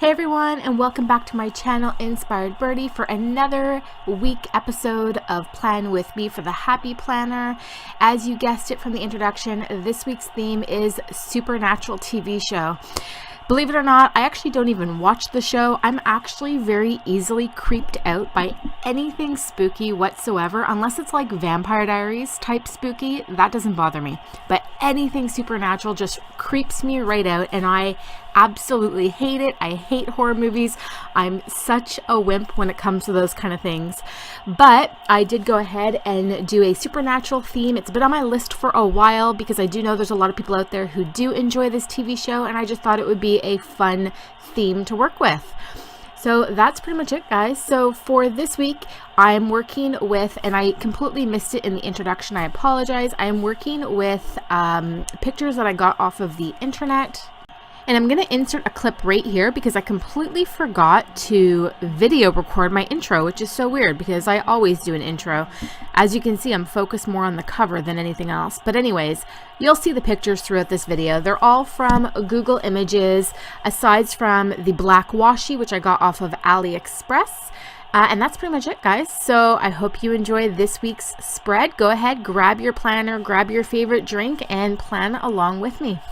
Hey everyone, and welcome back to my channel Inspired Birdie for another week episode of Plan With Me for the Happy Planner. As you guessed it from the introduction, this week's theme is Supernatural TV show. Believe it or not, I actually don't even watch the show. I'm actually very easily creeped out by anything spooky whatsoever, unless it's like Vampire Diaries type spooky. That doesn't bother me. But anything supernatural just creeps me right out, and I absolutely hate it. I hate horror movies. I'm such a wimp when it comes to those kind of things. But I did go ahead and do a supernatural theme. It's been on my list for a while because I do know there's a lot of people out there who do enjoy this TV show, and I just thought it would be a fun theme to work with. So that's pretty much it, guys. So for this week, I'm working with, and I completely missed it in the introduction, I apologize. I'm working with pictures that I got off of the internet. And I'm going to insert a clip right here because I completely forgot to video record my intro, which is so weird because I always do an intro. As you can see, I'm focused more on the cover than anything else. But anyways, you'll see the pictures throughout this video. They're all from Google Images, aside from the black washi, which I got off of AliExpress. And that's pretty much it, guys. So I hope you enjoy this week's spread. Go ahead, grab your planner, grab your favorite drink, and plan along with me.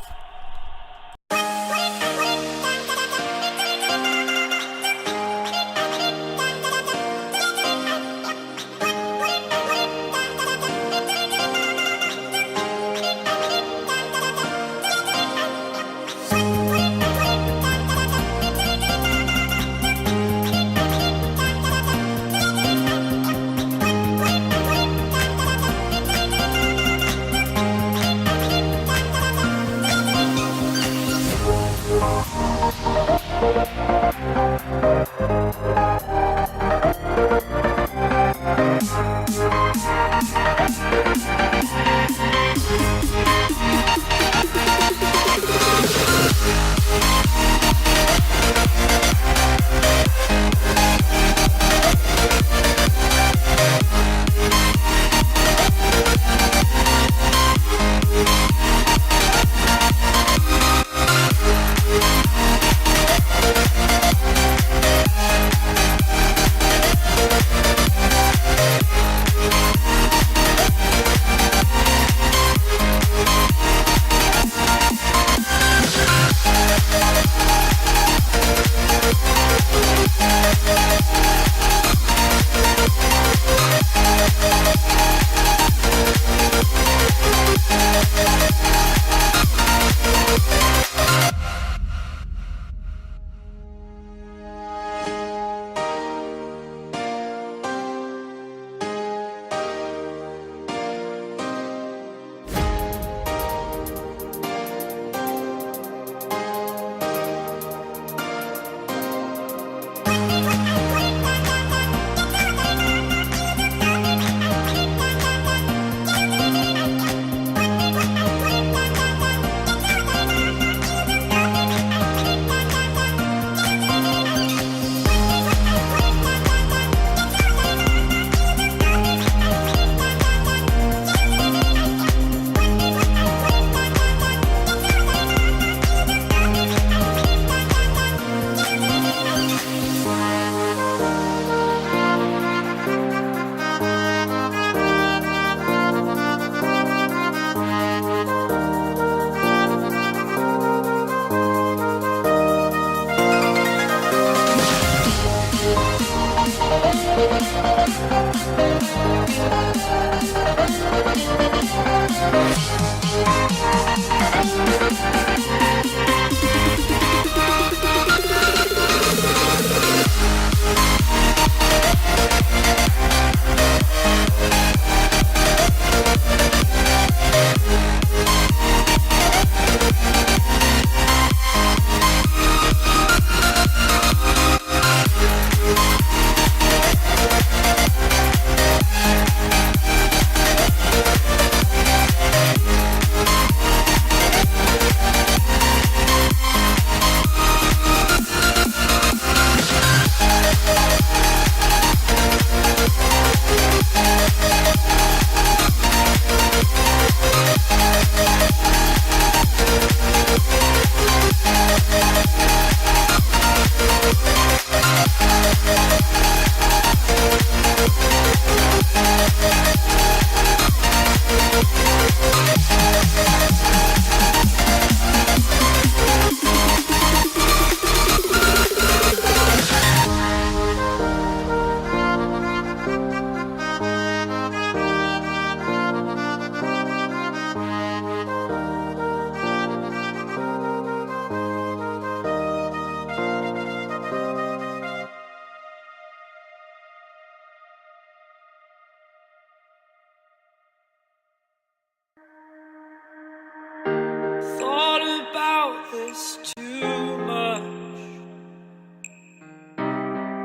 this too much?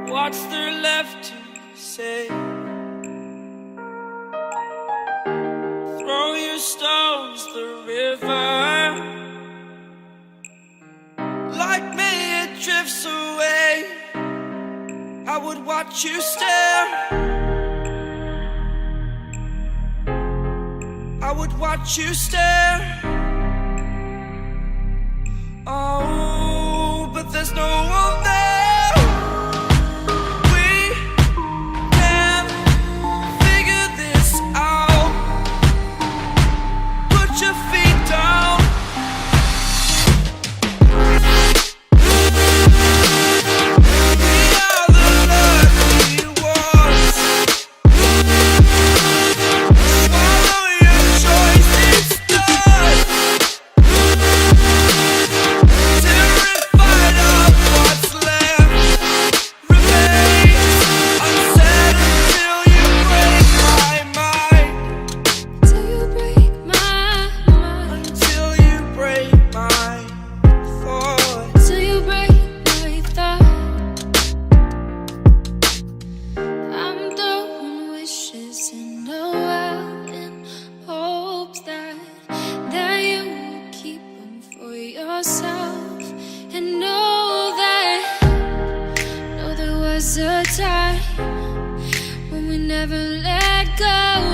What's there left to say? Throw your stones the river. Like me it drifts away. I would watch you stare. I would watch you stare. Oh, but there's no one there. We can figure this out. Put your feet down. We are the lucky ones. Swallow your choice, it's done. Terrified of what's left remains unsaid until you break my mind. Till you break my mind. Until you break my thought. Till you break my thought. I'm throwing wishes in the well in hopes that you will keep them for yourself. And know there was a time when we never let go.